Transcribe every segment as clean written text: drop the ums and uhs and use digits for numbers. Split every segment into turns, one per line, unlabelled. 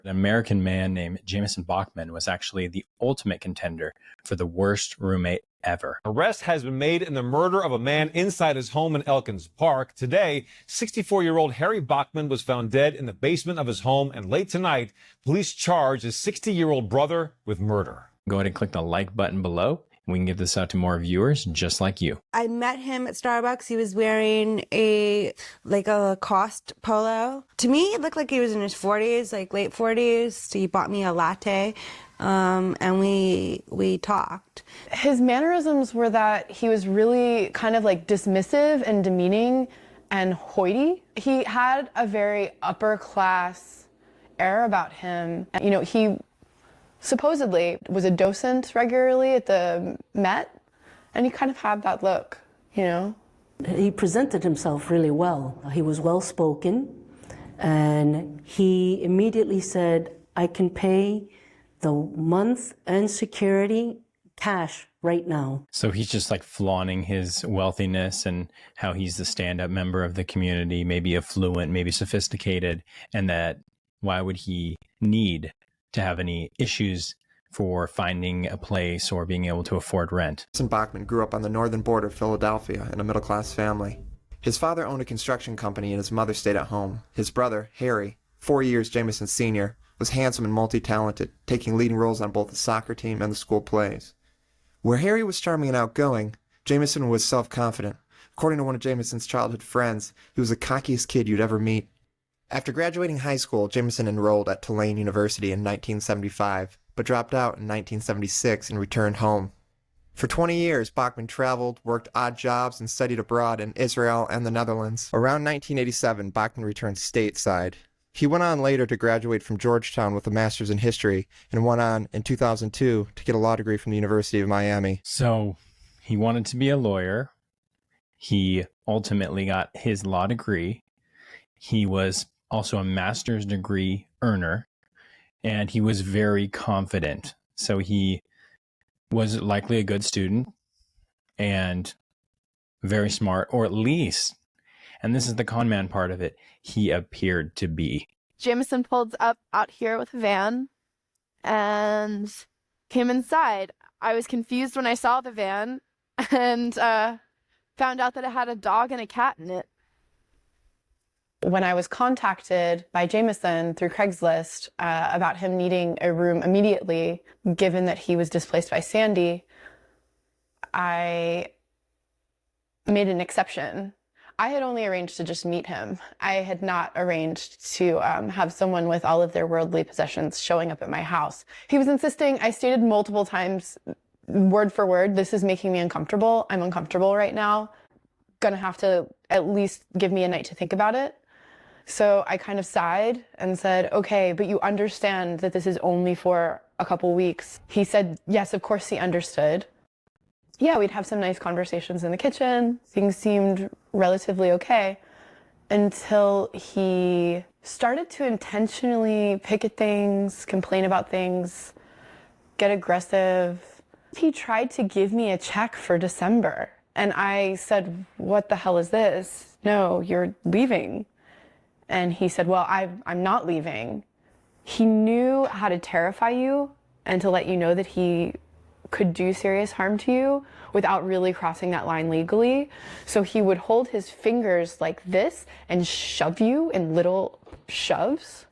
An American man named Jamison Bachman was actually the ultimate contender for the worst roommate ever.
Arrest has been made in the murder of a man inside his home in Elkins Park. Today, 64-year-old Harry Bachman was found dead in the basement of his home, and late tonight, police charged his 60-year-old brother with murder.
Go ahead and click the like button below. We can get this out to more viewers just like you.
I met him at Starbucks. He was wearing a Lacoste polo. To me, it looked like he was in his 40s, like late 40s. So he bought me a latte, and we talked.
His mannerisms were that he was really kind of like dismissive and demeaning and hoity. He had a very upper class air about him. You know, he supposedly was a docent regularly at the Met, and he kind of had that look, you know?
He presented himself really well. He was well-spoken, and he immediately said, I can pay the month and security cash right now.
So he's just like flaunting his wealthiness and how he's the stand-up member of the community, maybe affluent, maybe sophisticated, and that why would he need to have any issues for finding a place or being able to afford rent.
Jamison Bachman grew up on the northern border of Philadelphia in a middle-class family. His father owned a construction company and his mother stayed at home. His brother, Harry, 4 years Jameson Sr., was handsome and multi-talented, taking leading roles on both the soccer team and the school plays. Where Harry was charming and outgoing, Jameson was self-confident. According to one of Jameson's childhood friends, he was the cockiest kid you'd ever meet. After graduating high school, Jameson enrolled at Tulane University in 1975, but dropped out in 1976 and returned home. For 20 years, Bachman traveled, worked odd jobs, and studied abroad in Israel and the Netherlands. Around 1987, Bachman returned stateside. He went on later to graduate from Georgetown with a master's in history, and went on in 2002 to get a law degree from the University of Miami.
So he wanted to be a lawyer. He ultimately got his law degree. He was also a master's degree earner, and he was very confident. So he was likely a good student and very smart, or at least, and this is the con man part of it, he appeared to be.
Jameson pulled up out here with a van and came inside. I was confused when I saw the van and found out that it had a dog and a cat in it.
When I was contacted by Jameson through Craigslist about him needing a room immediately, given that he was displaced by Sandy, I made an exception. I had only arranged to just meet him. I had not arranged to have someone with all of their worldly possessions showing up at my house. He was insisting. I stated multiple times, word for word, this is making me uncomfortable. I'm uncomfortable right now. Gonna have to at least give me a night to think about it. So I kind of sighed and said, okay, but you understand that this is only for a couple weeks. He said, yes, of course he understood. Yeah, we'd have some nice conversations in the kitchen. Things seemed relatively okay until he started to intentionally pick at things, complain about things, get aggressive. He tried to give me a check for December. And I said, what the hell is this? No, you're leaving. And he said, well, I'm not leaving. He knew how to terrify you and to let you know that he could do serious harm to you without really crossing that line legally. So he would hold his fingers like this and shove you in little shoves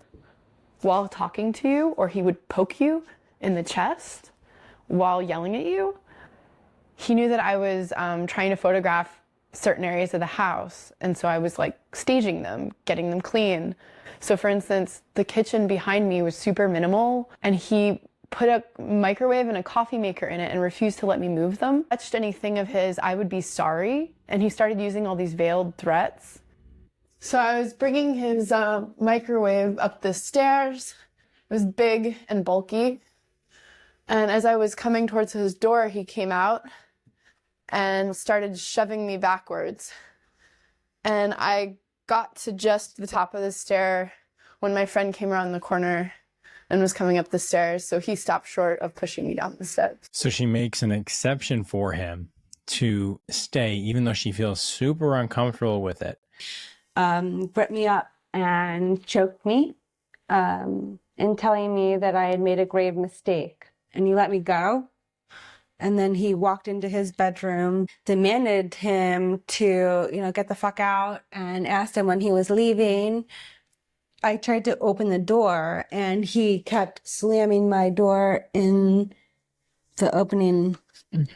while talking to you, or he would poke you in the chest while yelling at you. He knew that I was trying to photograph certain areas of the house, and so I was like staging them, getting them clean. So for instance, the kitchen behind me was super minimal, and he put a microwave and a coffee maker in it and refused to let me move them. Touched anything of his, I would be sorry. And he started using all these veiled threats. So I was bringing his microwave up the stairs. It was big and bulky. And as I was coming towards his door, he came out and started shoving me backwards. And I got to just the top of the stair when my friend came around the corner and was coming up the stairs, so he stopped short of pushing me down the steps.
So she makes an exception for him to stay, even though she feels super uncomfortable with it.
Gripped me up and choked me. And and telling me that I had made a grave mistake. And he let me go. And then he walked into his bedroom, demanded him to, get the fuck out, and asked him when he was leaving. I tried to open the door, and he kept slamming my door in the opening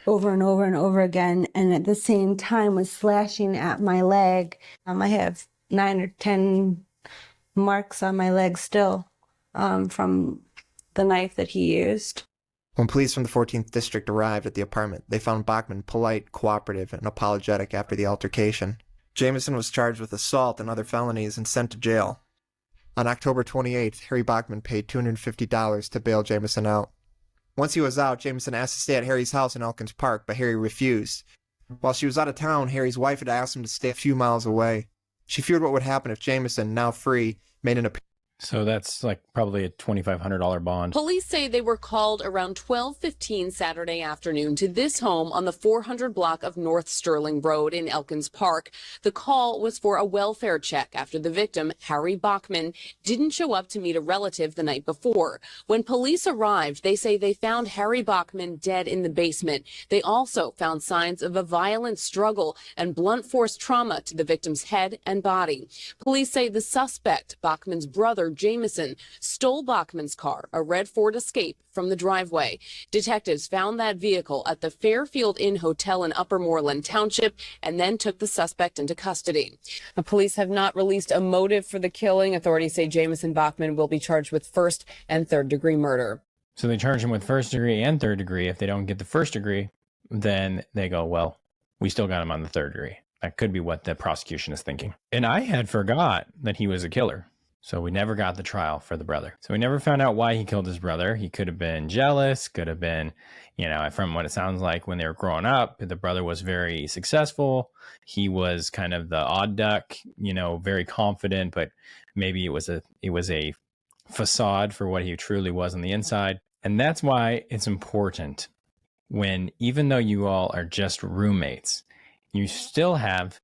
over and over and over again, and at the same time was slashing at my leg. I have 9 or 10 marks on my leg still from the knife that he used.
When police from the 14th District arrived at the apartment, they found Bachman polite, cooperative, and apologetic after the altercation. Jameson was charged with assault and other felonies and sent to jail. On October 28th, Harry Bachman paid $250 to bail Jameson out. Once he was out, Jameson asked to stay at Harry's house in Elkins Park, but Harry refused. While she was out of town, Harry's wife had asked him to stay a few miles away. She feared what would happen if Jameson, now free, made an appearance.
So that's like probably a $2,500 bond.
Police say they were called around 12:15 Saturday afternoon to this home on the 400 block of North Sterling Road in Elkins Park. The call was for a welfare check after the victim, Harry Bachman, didn't show up to meet a relative the night before. When police arrived, they say they found Harry Bachman dead in the basement. They also found signs of a violent struggle and blunt force trauma to the victim's head and body. Police say the suspect, Bachman's brother, Jameson, stole Bachman's car, a red Ford Escape, from the driveway. Detectives found that vehicle at the Fairfield Inn Hotel in Upper Moreland Township and then took the suspect into custody. The police have not released a motive for the killing. Authorities say Jamison Bachman will be charged with first and third degree murder.
So they charge him with first degree and third degree. If they don't get the first degree, then they go, well, we still got him on the third degree. That could be what the prosecution is thinking. And I had forgot that he was a killer. So we never got the trial for the brother. So we never found out why he killed his brother. He could have been jealous, could have been, from what it sounds like when they were growing up, the brother was very successful. He was kind of the odd duck, very confident, but maybe it was a facade for what he truly was on the inside. And that's why it's important when, even though you all are just roommates, you still have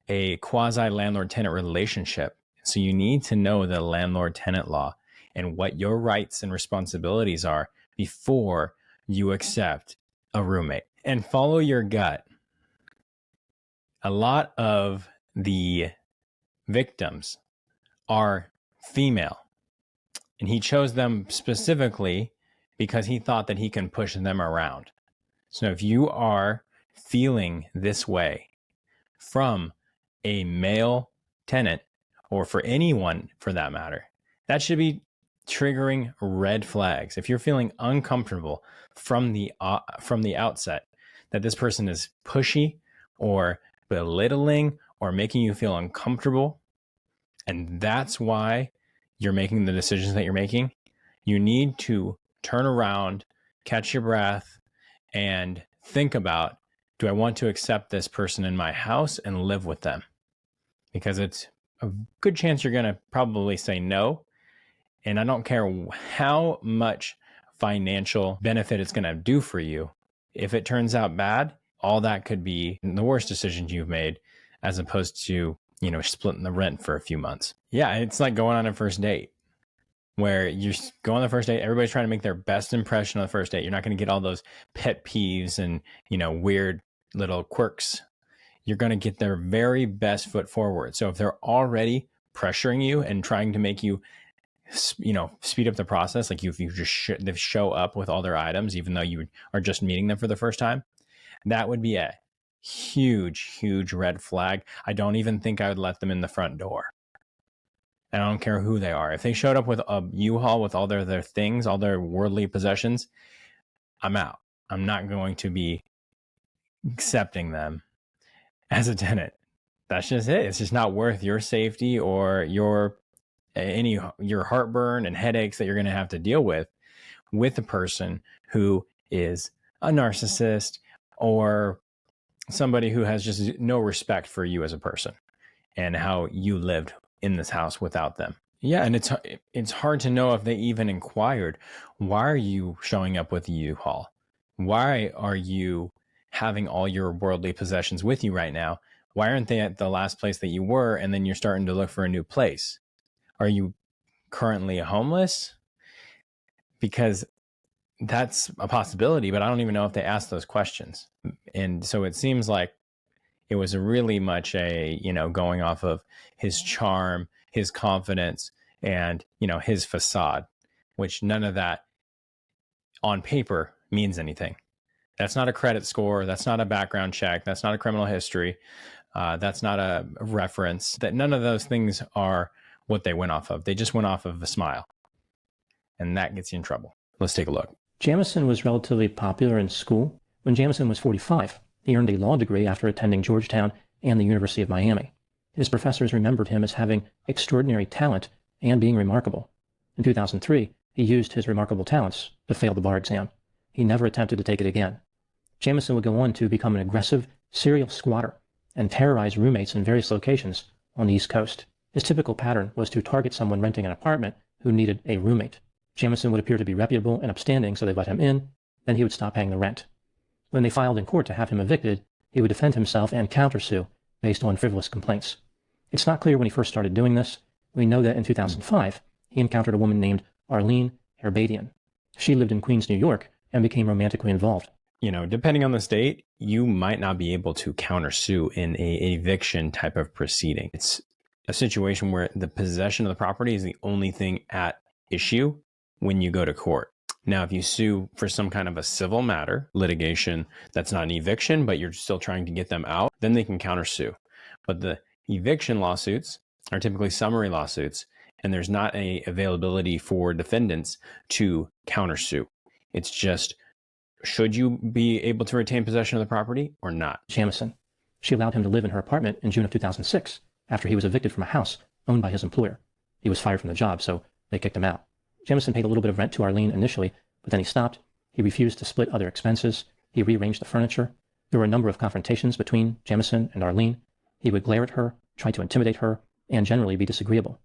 a quasi landlord-tenant relationship. So you need to know the landlord-tenant law and what your rights and responsibilities are before you accept a roommate. And follow your gut. A lot of the victims are female, and he chose them specifically because he thought that he can push them around. So if you are feeling this way from a male tenant, or for anyone for that matter, that should be triggering red flags. If you're feeling uncomfortable from the outset that this person is pushy or belittling or making you feel uncomfortable, and that's why you're making the decisions that you're making, you need to turn around, catch your breath, and think about, do I want to accept this person in my house and live with them? Because it's a good chance you're going to probably say no. And I don't care how much financial benefit it's going to do for you. If it turns out bad, all that could be the worst decisions you've made, as opposed to, splitting the rent for a few months. Yeah, it's like going on a first date where you go on the first date. Everybody's trying to make their best impression on the first date. You're not going to get all those pet peeves and, weird little quirks. You're going to get their very best foot forward. So if they're already pressuring you and trying to make you, speed up the process, like if you just they show up with all their items, even though you are just meeting them for the first time, that would be a huge, huge red flag. I don't even think I would let them in the front door. And I don't care who they are. If they showed up with a U-Haul with all their things, all their worldly possessions, I'm out. I'm not going to be accepting them as a tenant. That's just it. It's just not worth your safety or your heartburn and headaches that you're going to have to deal with a person who is a narcissist or somebody who has just no respect for you as a person and how you lived in this house without them. Yeah, and it's hard to know if they even inquired, why are you showing up with a U-Haul? Why are you having all your worldly possessions with you right now? Why aren't they at the last place that you were, and then you're starting to look for a new place? Are you currently homeless? because that's a possibility, but I don't even know if they asked those questions. And so it seems like it was really much a, going off of his charm, his confidence, and, his facade, which none of that on paper means anything. That's not a credit score. That's not a background check. That's not a criminal history. That's not a reference. That none of those things are what they went off of. They just went off of a smile. And that gets you in trouble. Let's take a look.
Jamison was relatively popular in school. When Jamison was 45, he earned a law degree after attending Georgetown and the University of Miami. His professors remembered him as having extraordinary talent and being remarkable. In 2003, he used his remarkable talents to fail the bar exam. He never attempted to take it again. Jamison would go on to become an aggressive serial squatter and terrorize roommates in various locations on the East Coast. His typical pattern was to target someone renting an apartment who needed a roommate. Jamison would appear to be reputable and upstanding, so they let him in. Then he would stop paying the rent. When they filed in court to have him evicted, he would defend himself and countersue based on frivolous complaints. It's not clear when he first started doing this. We know that in 2005, he encountered a woman named Arlene Herbadian. She lived in Queens, New York, and became romantically involved.
Depending on the state, you might not be able to countersue in a eviction type of proceeding. It's a situation where the possession of the property is the only thing at issue when you go to court. Now, if you sue for some kind of a civil matter, litigation that's not an eviction, but you're still trying to get them out, then they can countersue. But the eviction lawsuits are typically summary lawsuits, and there's not a availability for defendants to countersue. It's just, should you be able to retain possession of the property or not?
Jamison. She allowed him to live in her apartment in June of 2006 after he was evicted from a house owned by his employer. He was fired from the job, so they kicked him out. Jamison paid a little bit of rent to Arlene initially, but then he stopped. He refused to split other expenses. He rearranged the furniture. There were a number of confrontations between Jamison and Arlene. He would glare at her, try to intimidate her, and generally be disagreeable.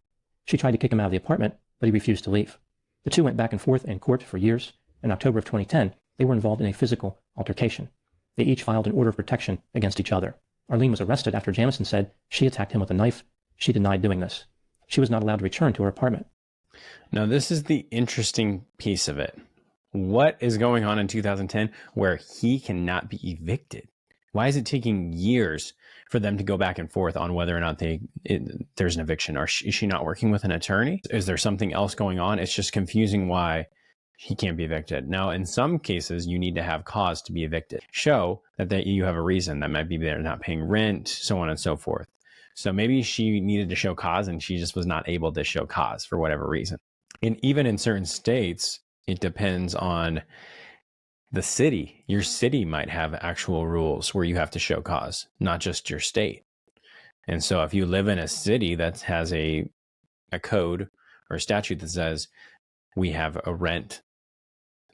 She tried to kick him out of the apartment, but he refused to leave. The two went back and forth in court for years. In October of 2010, they were involved in a physical altercation. They each filed an order of protection against each other. Arlene was arrested after Jamison said she attacked him with a knife. She denied doing this. She was not allowed to return to her apartment.
Now, this is the interesting piece of it. What is going on in 2010 where he cannot be evicted? Why is it taking years for them to go back and forth on whether or not there's an eviction? Or is she not working with an attorney? Is there something else going on? It's just confusing why he can't be evicted. Now, in some cases, you need to have cause to be evicted. Show that you have a reason. That might be they're not paying rent, so on and so forth. So maybe she needed to show cause and she just was not able to show cause for whatever reason. And even in certain states, it depends on the city. Your city might have actual rules where you have to show cause, not just your state. And so if you live in a city that has a code or a statute that says we have a rent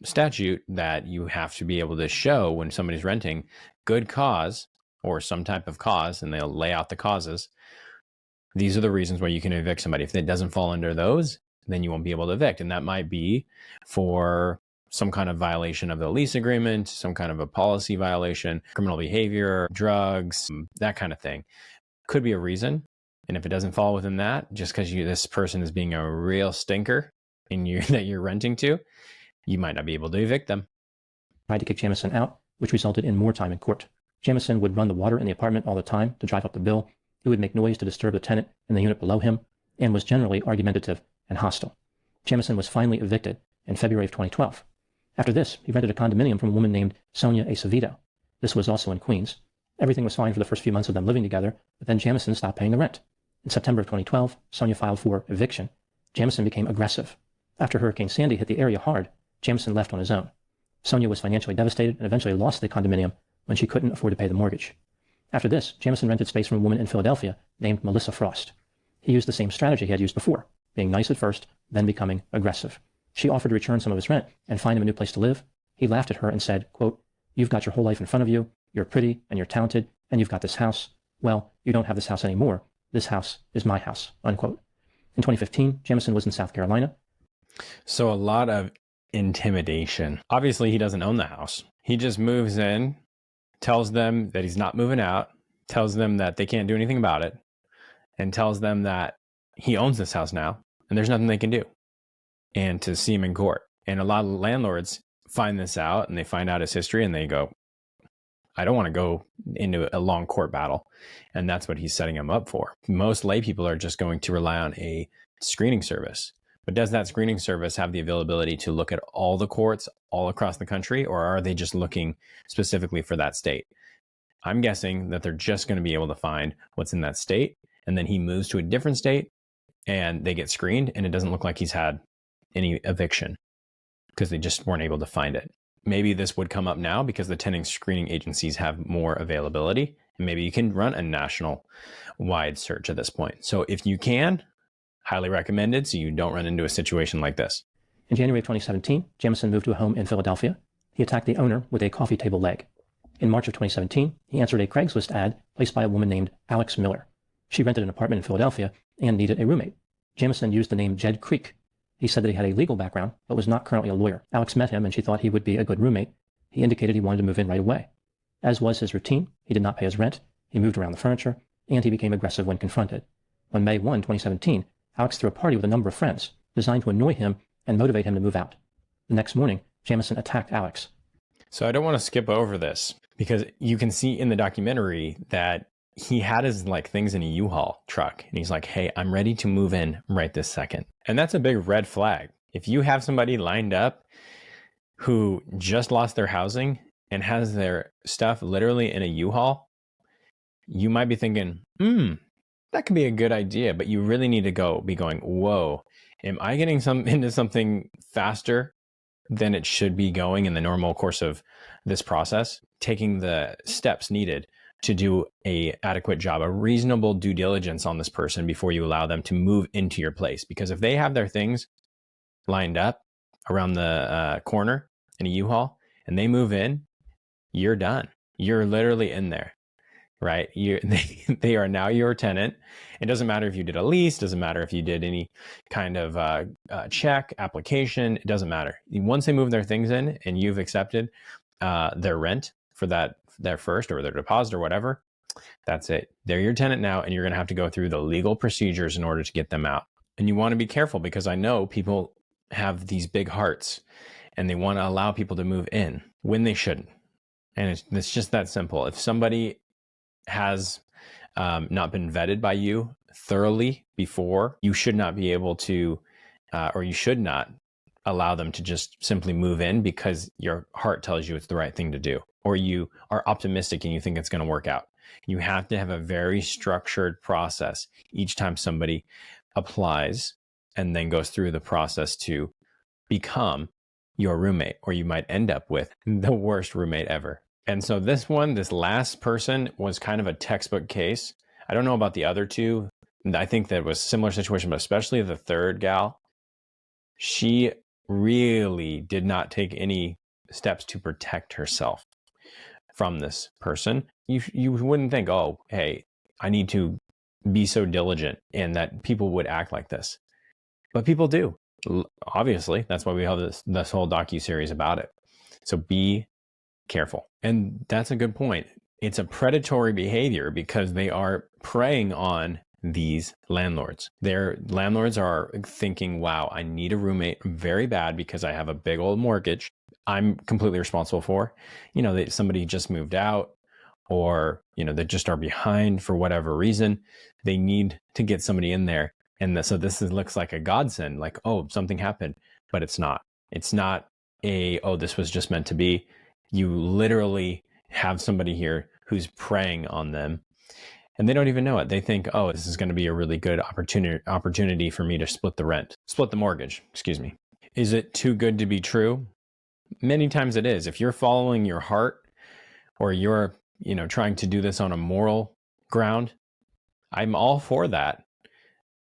statute that you have to be able to show when somebody's renting good cause or some type of cause, and they'll lay out the causes. These are the reasons why you can evict somebody. If it doesn't fall under those, then you won't be able to evict. And that might be for some kind of violation of the lease agreement, some kind of a policy violation, criminal behavior, drugs, that kind of thing. Could be a reason. And if it doesn't fall within that, just because this person is being a real stinker that you're renting to, you might not be able to evict them.
Tried to kick Jamison out, which resulted in more time in court. Jamison would run the water in the apartment all the time to drive up the bill. He would make noise to disturb the tenant in the unit below him, and was generally argumentative and hostile. Jamison was finally evicted in February of 2012. After this, he rented a condominium from a woman named Sonia Acevedo. This was also in Queens. Everything was fine for the first few months of them living together, but then Jamison stopped paying the rent. In September of 2012, Sonia filed for eviction. Jamison became aggressive. After Hurricane Sandy hit the area hard, Jamison left on his own. Sonia was financially devastated and eventually lost the condominium when she couldn't afford to pay the mortgage. After this, Jamison rented space from a woman in Philadelphia named Melissa Frost. He used the same strategy he had used before, being nice at first, then becoming aggressive. She offered to return some of his rent and find him a new place to live. He laughed at her and said, quote, "You've got your whole life in front of you. You're pretty and you're talented and you've got this house. Well, you don't have this house anymore. This house is my house," unquote. In 2015, Jamison was in South Carolina.
So a lot of intimidation. Obviously, he doesn't own the house. He just moves in, tells them that he's not moving out, tells them that they can't do anything about it, and tells them that he owns this house now and there's nothing they can do, and to see him in court. And a lot of landlords find this out and they find out his history and they go, I don't want to go into a long court battle. And that's what he's setting him up for. Most lay people are just going to rely on a screening service. But does that screening service have the availability to look at all the courts all across the country, or are they just looking specifically for that state? I'm guessing that they're just going to be able to find what's in that state. And then he moves to a different state and they get screened and it doesn't look like he's had any eviction because they just weren't able to find it. Maybe this would come up now because the tenant screening agencies have more availability. And maybe you can run a national wide search at this point. So if you can, highly recommended so you don't run into a situation like this.
In January of 2017, Jameson moved to a home in Philadelphia. He attacked the owner with a coffee table leg. In March of 2017, he answered a Craigslist ad placed by a woman named Alex Miller. She rented an apartment in Philadelphia and needed a roommate. Jameson used the name Jed Creek. He said that he had a legal background, but was not currently a lawyer. Alex met him and she thought he would be a good roommate. He indicated he wanted to move in right away. As was his routine, he did not pay his rent, he moved around the furniture, and he became aggressive when confronted. On May 1, 2017, Alex threw a party with a number of friends, designed to annoy him and motivate him to move out. The next morning, Jameson attacked Alex.
So I don't want to skip over this because you can see in the documentary that he had his things in a U-Haul truck and he's like, hey, I'm ready to move in right this second. And that's a big red flag. If you have somebody lined up who just lost their housing and has their stuff literally in a U-Haul, you might be thinking, that could be a good idea, but you really need to be going, whoa, am I getting into something faster than it should be going in the normal course of this process? Taking the steps needed to do a adequate job, a reasonable due diligence on this person before you allow them to move into your place. Because if they have their things lined up around the corner in a U-Haul and they move in, you're done. You're literally in there, right? They are now your tenant. It doesn't matter if you did a lease, doesn't matter if you did any kind of check, application, it doesn't matter. Once they move their things in and you've accepted their rent for their first or their deposit or whatever, that's it. They're your tenant now, and you're going to have to go through the legal procedures in order to get them out. And you want to be careful because I know people have these big hearts and they want to allow people to move in when they shouldn't. And it's just that simple. If somebody has not been vetted by you thoroughly before, you should not be able to, or you should not allow them to just simply move in because your heart tells you it's the right thing to do, or you are optimistic and you think it's going to work out. You have to have a very structured process each time somebody applies and then goes through the process to become your roommate, or you might end up with the worst roommate ever. And so this last person was kind of a textbook case. I don't know about the other two. I think that was a similar situation, but especially the third gal. She really did not take any steps to protect herself from this person. You wouldn't think, oh, hey, I need to be so diligent and that people would act like this. But people do. Obviously, that's why we have this whole docuseries about it. So be careful. And that's a good point. It's a predatory behavior because they are preying on these landlords. Their landlords are thinking, wow, I need a roommate very bad because I have a big old mortgage I'm completely responsible for. Somebody just moved out, or, they just are behind for whatever reason. They need to get somebody in there. And so this looks like a godsend, like, oh, something happened, but it's not. It's not this was just meant to be. You literally have somebody here who's preying on them. And they don't even know it. They think, oh, this is going to be a really good opportunity for me to split the mortgage, excuse me. Is it too good to be true? Many times it is. If you're following your heart, or you're, trying to do this on a moral ground, I'm all for that.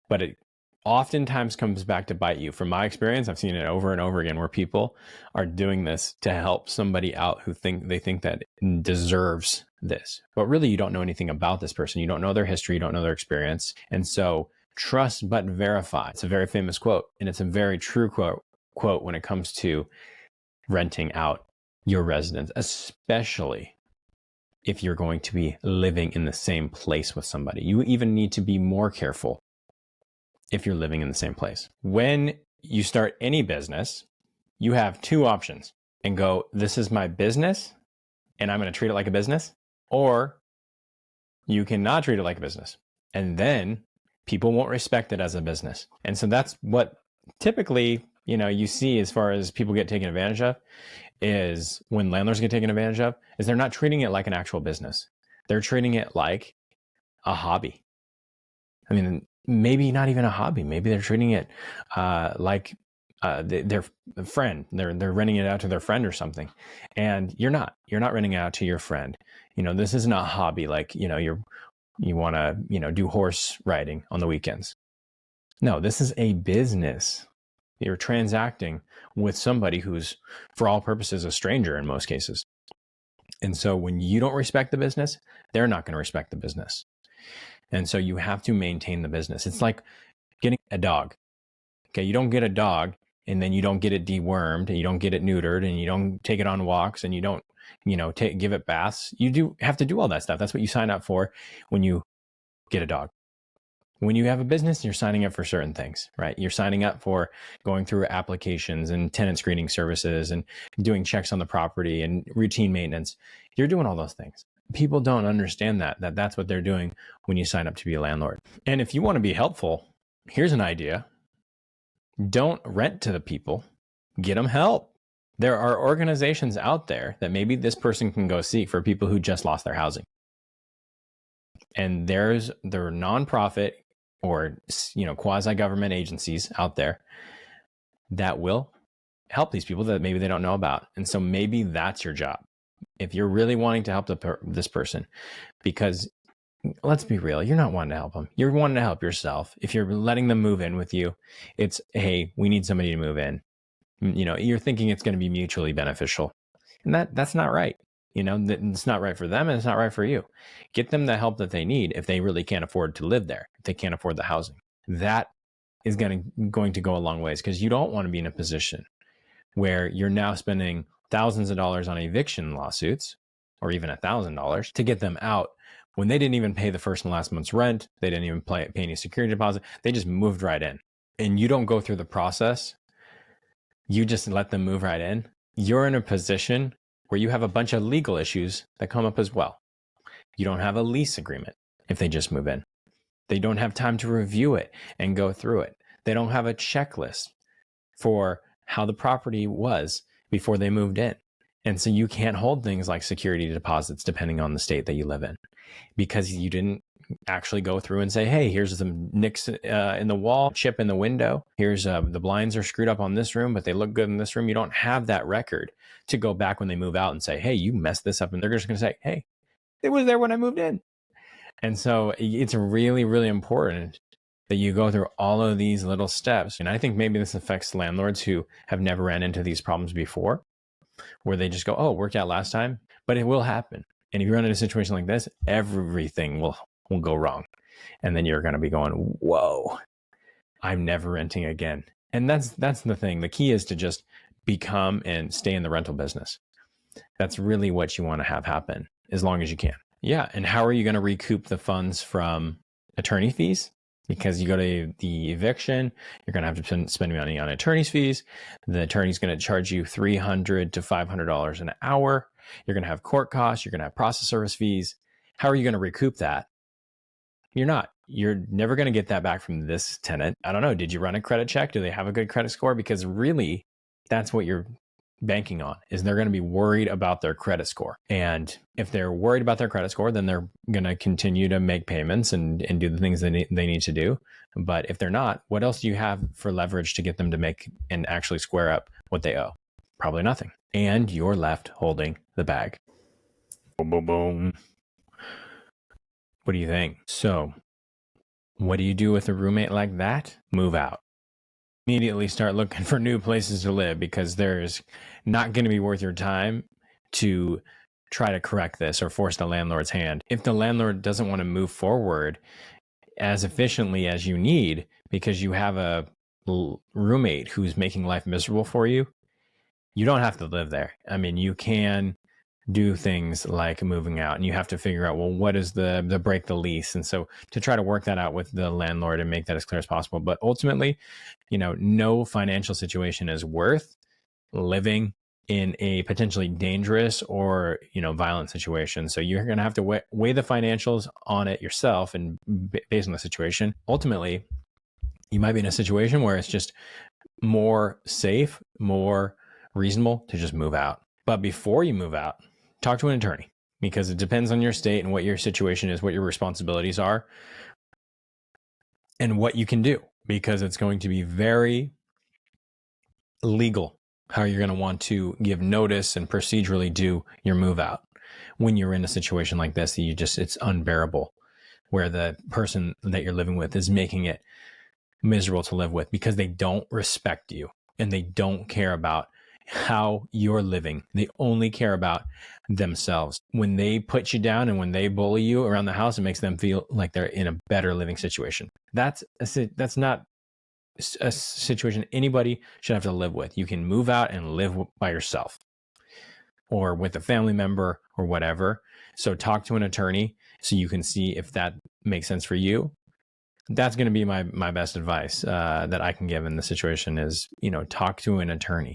But it oftentimes comes back to bite you. From my experience, I've seen it over and over again where people are doing this to help somebody out who think that deserves this. But really, you don't know anything about this person. You don't know their history. You don't know their experience. And so trust but verify. It's a very famous quote, and it's a very true quote when it comes to renting out your residence, especially if you're going to be living in the same place with somebody. You even need to be more careful if you're living in the same place. When you start any business, you have two options and go, this is my business and I'm going to treat it like a business, or you cannot treat it like a business. And then people won't respect it as a business. And so that's what typically, you see as far as people get taken advantage of, is when landlords get taken advantage of, is they're not treating it like an actual business. They're treating it like a hobby. I mean, maybe not even a hobby. Maybe they're treating it like their friend. They're renting it out to their friend or something. And you're not renting it out to your friend. This isn't a hobby like, you want to, do horse riding on the weekends. No, this is a business. You're transacting with somebody who's, for all purposes, a stranger in most cases. And so when you don't respect the business, they're not going to respect the business. And so you have to maintain the business. It's like getting a dog. Okay, you don't get a dog and then you don't get it dewormed and you don't get it neutered and you don't take it on walks and you don't, give it baths. You do have to do all that stuff. That's what you sign up for when you get a dog. When you have a business, you're signing up for certain things, right? You're signing up for going through applications and tenant screening services and doing checks on the property and routine maintenance. You're doing all those things. People don't understand that that's what they're doing when you sign up to be a landlord. And if you want to be helpful, here's an idea. Don't rent to the people. Get them help. There are organizations out there that maybe this person can go seek for people who just lost their housing. And there are nonprofit or quasi-government agencies out there that will help these people that maybe they don't know about. And so maybe that's your job if you're really wanting to help this person, because let's be real, you're not wanting to help them. You're wanting to help yourself. If you're letting them move in with you, it's, hey, we need somebody to move in. You're thinking it's going to be mutually beneficial, and that's not right. It's not right for them and it's not right for you. Get them the help that they need if they really can't afford to live there, if they can't afford the housing. That is going to go a long ways, because you don't want to be in a position where you're now spending thousands of dollars on eviction lawsuits, or even $1,000 to get them out when they didn't even pay the first and last month's rent. They didn't even pay any security deposit. They just moved right in. And you don't go through the process. You just let them move right in. You're in a position where you have a bunch of legal issues that come up as well. You don't have a lease agreement if they just move in. They don't have time to review it and go through it. They don't have a checklist for how the property was before they moved in. And so you can't hold things like security deposits depending on the state that you live in, because you didn't actually go through and say, hey, here's some nicks in the wall, chip in the window. Here's the blinds are screwed up on this room, but they look good in this room. You don't have that record to go back when they move out and say, hey, you messed this up. And they're just going to say, hey, it was there when I moved in. And so it's really, really important that you go through all of these little steps. And I think maybe this affects landlords who have never ran into these problems before, where they just go, oh, it worked out last time. But it will happen. And if you run into a situation like this, everything will go wrong. And then you're going to be going, whoa, I'm never renting again. And that's the thing. The key is to just become and stay in the rental business. That's really what you want to have happen as long as you can. Yeah. And how are you going to recoup the funds from attorney fees? Because you go to the eviction, you're going to have to spend money on attorney's fees. The attorney's going to charge you $300 to $500 an hour. You're going to have court costs. You're going to have process service fees. How are you going to recoup that? You're not. You're never going to get that back from this tenant. I don't know. Did you run a credit check? Do they have a good credit score? Because really, that's what you're banking on, is they're going to be worried about their credit score. And if they're worried about their credit score, then they're going to continue to make payments and do the things they need to do. But if they're not, what else do you have for leverage to get them to make and actually square up what they owe? Probably nothing. And you're left holding the bag. Boom, boom, boom. What do you think? So what do you do with a roommate like that? Move out. Immediately start looking for new places to live, because there's not going to be worth your time to try to correct this or force the landlord's hand. If the landlord doesn't want to move forward as efficiently as you need because you have a roommate who's making life miserable for you, you don't have to live there. I mean, you can do things like moving out, and you have to figure out, well, what is the break the lease? And so to try to work that out with the landlord and make that as clear as possible. But ultimately, no financial situation is worth living in a potentially dangerous or, violent situation. So you're going to have to weigh the financials on it yourself, and based on the situation. Ultimately, you might be in a situation where it's just more safe, more reasonable to just move out. But before you move out, talk to an attorney, because it depends on your state and what your situation is, what your responsibilities are, and what you can do, because it's going to be very legal how you're going to want to give notice and procedurally do your move out when you're in a situation like this. It's unbearable, where the person that you're living with is making it miserable to live with, because they don't respect you and they don't care about how you're living. They only care about themselves. When they put you down and when they bully you around the house, it makes them feel like they're in a better living situation. That's not a situation anybody should have to live with. You can move out and live by yourself or with a family member or whatever. So talk to an attorney so you can see if that makes sense for you. That's going to be my best advice that I can give in the situation is, talk to an attorney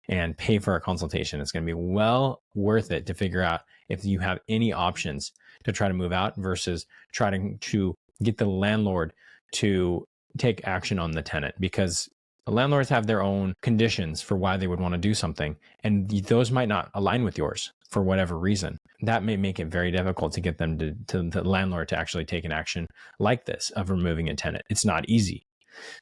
and pay for a consultation. It's going to be well worth it to figure out if you have any options to try to move out versus trying to get the landlord to take action on the tenant, because the landlords have their own conditions for why they would want to do something, and those might not align with yours for whatever reason. That may make it very difficult to get them to the landlord to actually take an action like this of removing a tenant. It's not easy.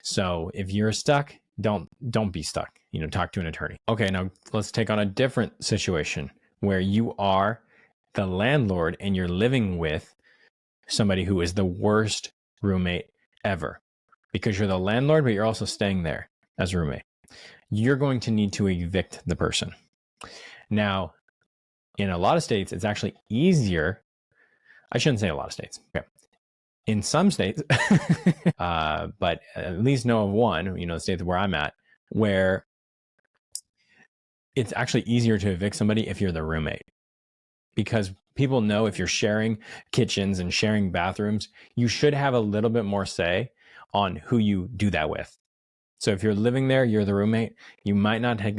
So if you're stuck, don't be stuck. Talk to an attorney. Okay, now let's take on a different situation where you are the landlord and you're living with somebody who is the worst roommate ever, because you're the landlord, but you're also staying there as a roommate. You're going to need to evict the person. Now, in a lot of states, it's actually easier. I shouldn't say a lot of states. Okay. In some states, but at least know of one, the state where I'm at, where it's actually easier to evict somebody if you're the roommate. Because people know if you're sharing kitchens and sharing bathrooms, you should have a little bit more say on who you do that with. So if you're living there, you're the roommate, you might not have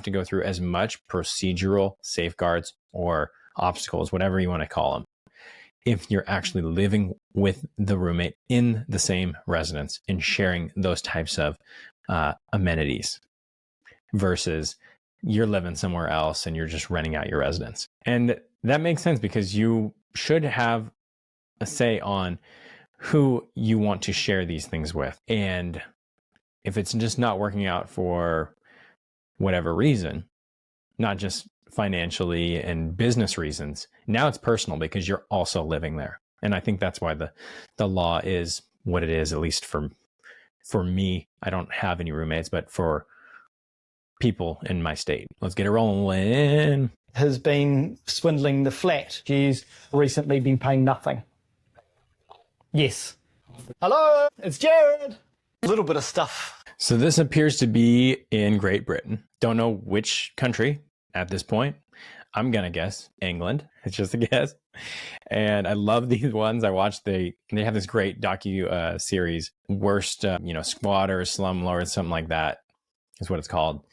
to go through as much procedural safeguards or obstacles, whatever you want to call them, if you're actually living with the roommate in the same residence and sharing those types of amenities versus you're living somewhere else and you're just renting out your residence. And that makes sense because you should have a say on who you want to share these things with. And if it's just not working out for whatever reason, not just financially and business reasons, now it's personal because you're also living there. And I think that's why the law is what it is, at least for me. I don't have any roommates, but for people in my state. Let's get it rolling.
Has been swindling the flat. She's recently been paying nothing. Yes. Hello, it's Jared. A little bit of stuff.
So this appears to be in Great Britain. Don't know which country at this point. I'm going to guess England. It's just a guess. And I love these ones. I watched they have this great docu series, Worst, Squatters, Slumlords, something like that is what it's called.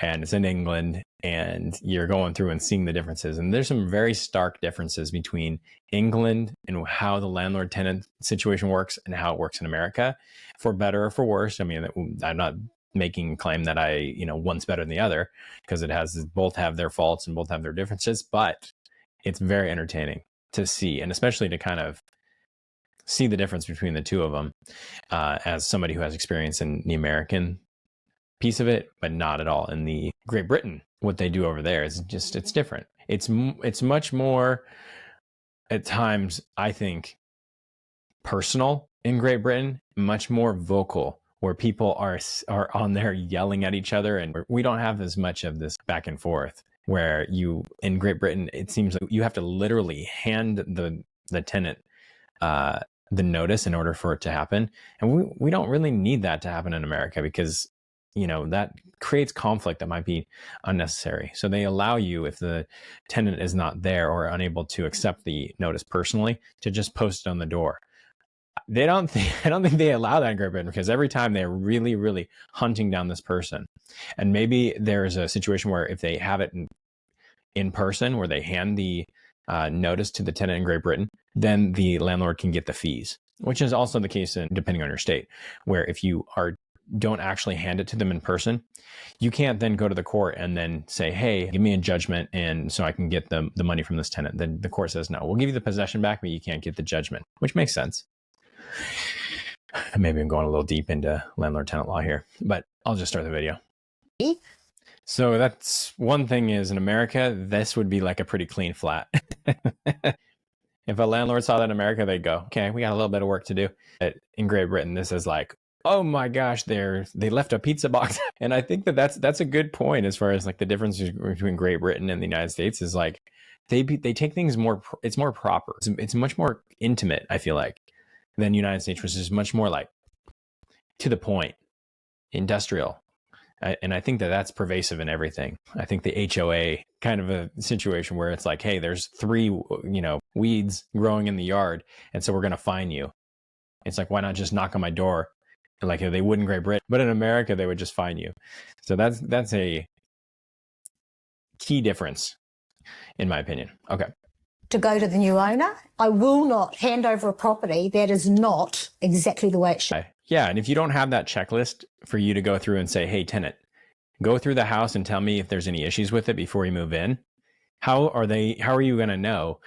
And it's in England, and you're going through and seeing the differences. And there's some very stark differences between England and how the landlord-tenant situation works and how it works in America, for better or for worse. I mean, I'm not making a claim that one's better than the other, because both have their faults and both have their differences, but it's very entertaining to see, and especially to kind of see the difference between the two of them as somebody who has experience in the American piece of it, but not at all in the Great Britain. What they do over there is just, it's different. It's much more at times, I think, personal in Great Britain, much more vocal, where people are on there yelling at each other, and we don't have as much of this back and forth, where in Great Britain, it seems like you have to literally hand the tenant the notice in order for it to happen. And we don't really need that to happen in America, because that creates conflict that might be unnecessary. So they allow you, if the tenant is not there or unable to accept the notice personally, to just post it on the door. I don't think they allow that in Great Britain, because every time they're really, really hunting down this person. And maybe there's a situation where if they have it in person, where they hand the notice to the tenant in Great Britain, then the landlord can get the fees, which is also the case depending on your state, where if you don't actually hand it to them in person, you can't then go to the court and then say, hey, give me a judgment and so I can get the money from this tenant. Then the court says, no, we'll give you the possession back, but you can't get the judgment, which makes sense. Maybe I'm going a little deep into landlord-tenant law here, but I'll just start the video. So that's one thing is, in America, this would be like a pretty clean flat. If a landlord saw that in America, they'd go, okay, we got a little bit of work to do. In Great Britain, this is like, oh my gosh, they left a pizza box. And I think that's a good point as far as like the difference between Great Britain and the United States is like, they take things more, it's more proper. It's much more intimate, I feel like, than the United States, which is much more like to the point, industrial. And I think that's pervasive in everything. I think the HOA kind of a situation where it's like, hey, there's 3, weeds growing in the yard, and so we're going to fine you. It's like, why not just knock on my door? Like they would in Great Britain, but in America, they would just fine you. So that's a key difference, in my opinion. Okay.
To go to the new owner, I will not hand over a property that is not exactly the way it should.
Yeah, and if you don't have that checklist for you to go through and say, hey, tenant, go through the house and tell me if there's any issues with it before you move in, how are you going to know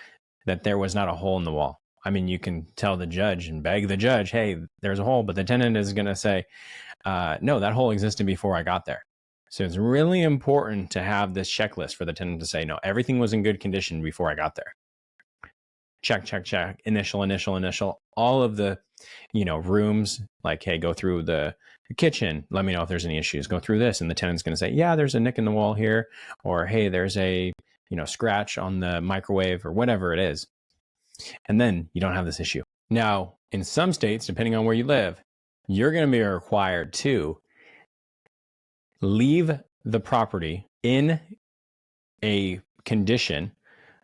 that there was not a hole in the wall? I mean, you can tell the judge and beg the judge, hey, there's a hole, but the tenant is going to say, no, that hole existed before I got there. So it's really important to have this checklist for the tenant to say, no, everything was in good condition before I got there. Check, check, check, initial, all of the, rooms, like, hey, go through the kitchen. Let me know if there's any issues. Go through this. And the tenant's going to say, yeah, there's a nick in the wall here. Or, hey, there's a, scratch on the microwave or whatever it is. And then you don't have this issue. Now, in some states, depending on where you live, you're going to be required to leave the property in a condition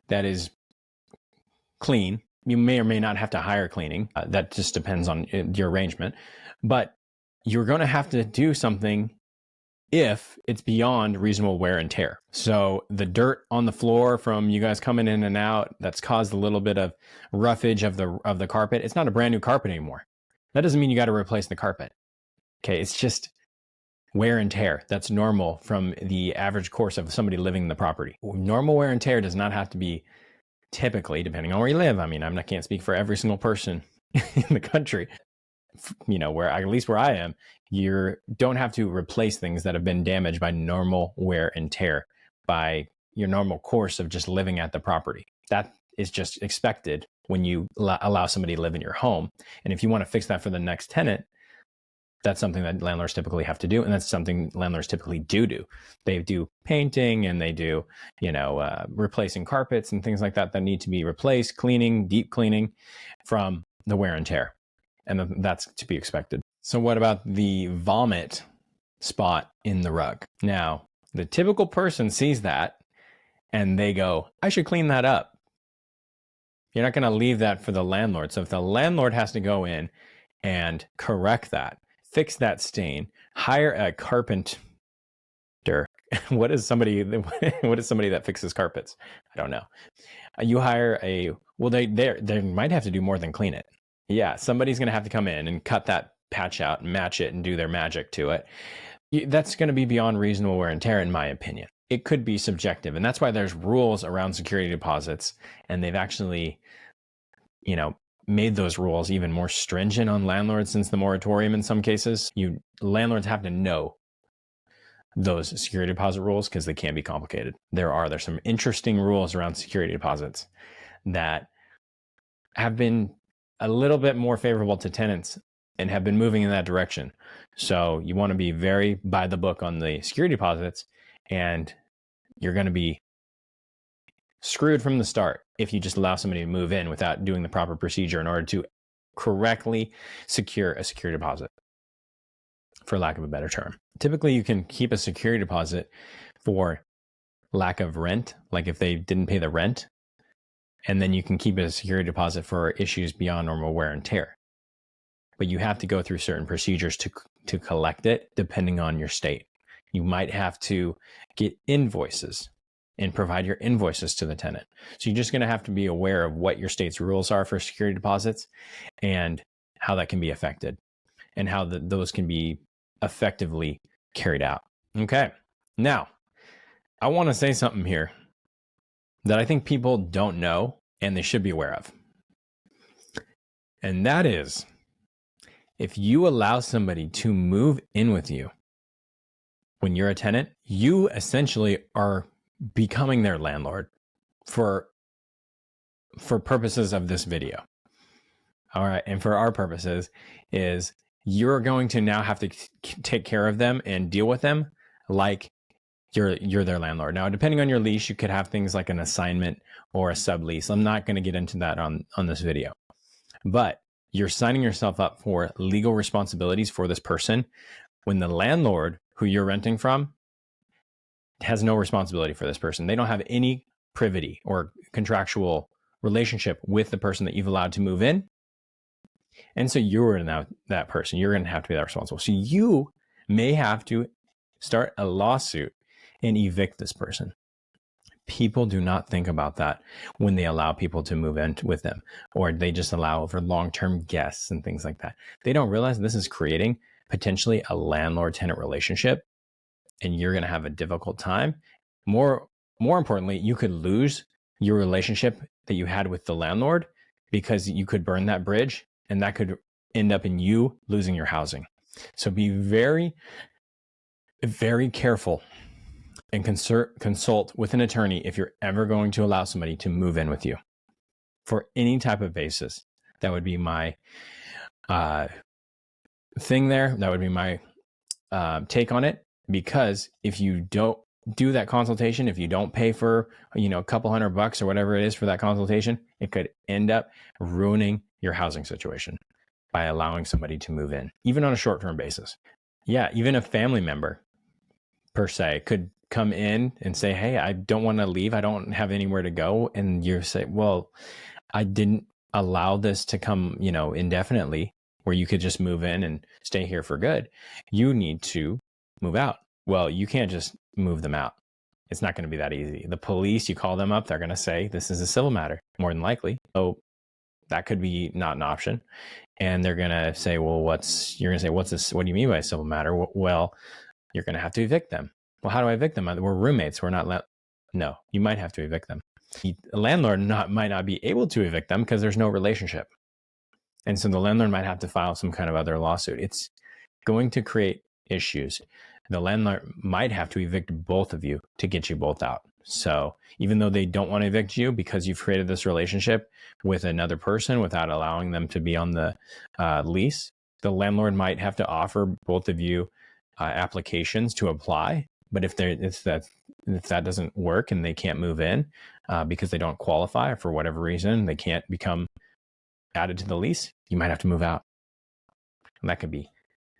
that is clean. You may or may not have to hire cleaning. That just depends on your arrangement. But you're going to have to do something if it's beyond reasonable wear and tear. So the dirt on the floor from you guys coming in and out, that's caused a little bit of roughage of the carpet. It's not a brand new carpet anymore. That doesn't mean you got to replace the carpet. Okay, it's just wear and tear. That's normal from the average course of somebody living in the property. Normal wear and tear does not have to be typically, depending on where you live. I mean, I can't speak for every single person in the country. Where at least where I am, you don't have to replace things that have been damaged by normal wear and tear by your normal course of just living at the property. That is just expected when you allow somebody to live in your home. And if you want to fix that for the next tenant, that's something that landlords typically have to do. And that's something landlords typically do. They do painting and they do, replacing carpets and things like that need to be replaced, cleaning, deep cleaning from the wear and tear. And that's to be expected. So what about the vomit spot in the rug? Now, the typical person sees that and they go, I should clean that up. You're not going to leave that for the landlord. So if the landlord has to go in and correct that, fix that stain, hire a carpenter. What is somebody that fixes carpets? I don't know. You hire they might have to do more than clean it. Yeah, somebody's going to have to come in and cut that patch out and match it and do their magic to it. That's going to be beyond reasonable wear and tear, in my opinion. It could be subjective, and that's why there's rules around security deposits, and they've actually, made those rules even more stringent on landlords since the moratorium in some cases. Landlords have to know those security deposit rules because they can be complicated. There's some interesting rules around security deposits that have been a little bit more favorable to tenants and have been moving in that direction. So you want to be very by the book on the security deposits, and you're going to be screwed from the start if you just allow somebody to move in without doing the proper procedure in order to correctly secure a security deposit, for lack of a better term. Typically, you can keep a security deposit for lack of rent, like if they didn't pay the rent, and then you can keep a security deposit for issues beyond normal wear and tear. but you have to go through certain procedures to collect it depending on your state. You might have to get invoices and provide your invoices to the tenant. So you're just going to have to be aware of what your state's rules are for security deposits and how that can be affected and how those can be effectively carried out. Okay. Now, I want to say something here that I think people don't know and they should be aware of. And that is, if you allow somebody to move in with you when you're a tenant, you essentially are becoming their landlord for purposes of this video. All right. And for our purposes is you're going to now have to take care of them and deal with them like you're their landlord. Now, depending on your lease, you could have things like an assignment or a sublease. I'm not going to get into that on this video, but you're signing yourself up for legal responsibilities for this person when the landlord who you're renting from has no responsibility for this person. They don't have any privity or contractual relationship with the person that you've allowed to move in. And so you're now that person. You're going to have to be that responsible. So you may have to start a lawsuit and evict this person. People do not think about that when they allow people to move in with them, or they just allow for long-term guests and things like that. They don't realize this is creating potentially a landlord-tenant relationship, and you're going to have a difficult time. More importantly, you could lose your relationship that you had with the landlord because you could burn that bridge, and that could end up in you losing your housing. So be very, very careful and consult with an attorney if you're ever going to allow somebody to move in with you for any type of basis. That would be my thing there. That would be my take on it. Because if you don't do that consultation, if you don't pay for, a couple $100 or whatever it is for that consultation, it could end up ruining your housing situation by allowing somebody to move in, even on a short-term basis. Yeah, even a family member per se could come in and say, hey, I don't want to leave. I don't have anywhere to go. And you say, well, I didn't allow this to come, indefinitely, where you could just move in and stay here for good. You need to move out. Well, you can't just move them out. It's not going to be that easy. The police, you call them up, they're going to say this is a civil matter, more than likely. So that could be not an option. And they're going to say, well, you're going to say, what's this? What do you mean by a civil matter? Well, you're going to have to evict them. Well, how do I evict them? We're roommates. We're not. No, you might have to evict them. The landlord might not be able to evict them because there's no relationship. And so the landlord might have to file some kind of other lawsuit. It's going to create issues. The landlord might have to evict both of you to get you both out. So even though they don't want to evict you because you've created this relationship with another person without allowing them to be on the lease, the landlord might have to offer both of you applications to apply. But if that doesn't work and they can't move in because they don't qualify or for whatever reason, they can't become added to the lease, you might have to move out. And that could be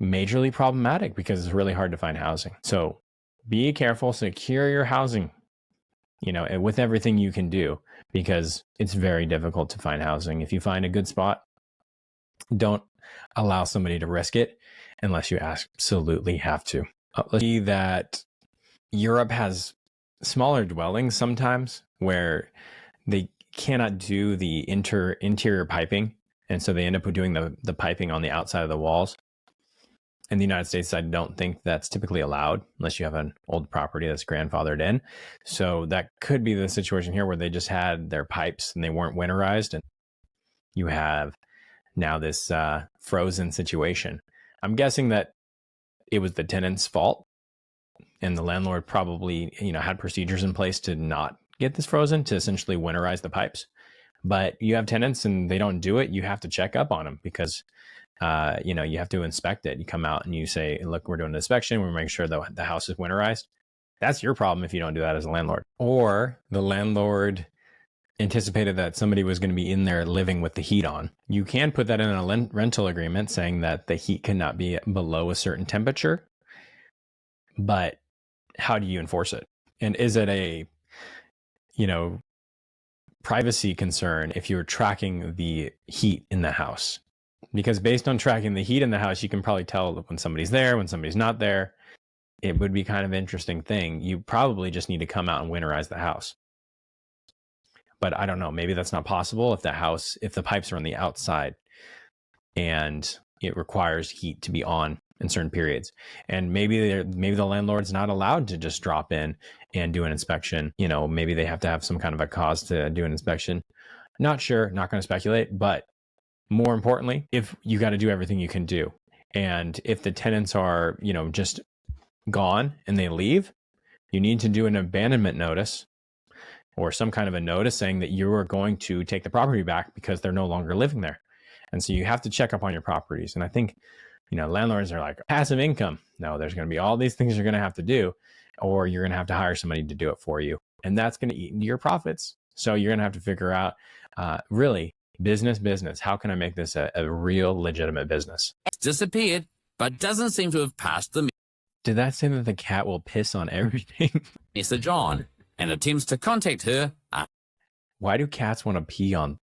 majorly problematic because it's really hard to find housing. So be careful, secure your housing, with everything you can do, because it's very difficult to find housing. If you find a good spot, don't allow somebody to risk it unless you absolutely have to. Let's see that Europe has smaller dwellings sometimes where they cannot do the interior piping. And so they end up doing the piping on the outside of the walls. In the United States, I don't think that's typically allowed unless you have an old property that's grandfathered in. So that could be the situation here where they just had their pipes and they weren't winterized. And you have now this frozen situation. I'm guessing that it was the tenant's fault. And the landlord probably, had procedures in place to not get this frozen, to essentially winterize the pipes. But you have tenants and they don't do it. You have to check up on them because, you have to inspect it. You come out and you say, look, we're doing an inspection. We're making sure that the house is winterized. That's your problem if you don't do that as a landlord. Or the landlord anticipated that somebody was going to be in there living with the heat on. You can put that in a rental agreement saying that the heat cannot be below a certain temperature. But how do you enforce it? And is it a, privacy concern if you're tracking the heat in the house? because based on tracking the heat in the house, you can probably tell when somebody's there, when somebody's not there. It would be kind of an interesting thing. You probably just need to come out and winterize the house. But I don't know, maybe that's not possible if the pipes are on the outside and it requires heat to be on in certain periods. And maybe the landlord's not allowed to just drop in and do an inspection. You know, maybe they have to have some kind of a cause to do an inspection. Not sure, not going to speculate, but more importantly, if you got to do everything you can do. And if the tenants are, you know, just gone and they leave, you need to do an abandonment notice or some kind of a notice saying that you are going to take the property back because they're no longer living there. And so you have to check up on your properties. And I think, you know, landlords are like passive income. No, there's going to be all these things you're going to have to do, or you're going to have to hire somebody to do it for you. And that's going to eat into your profits. So you're going to have to figure out really business. How can I make this a real legitimate business?
It's disappeared, but doesn't seem to have passed the
Did that say that the cat will piss on everything?
message on and attempts to contact her.
Why do cats want to pee on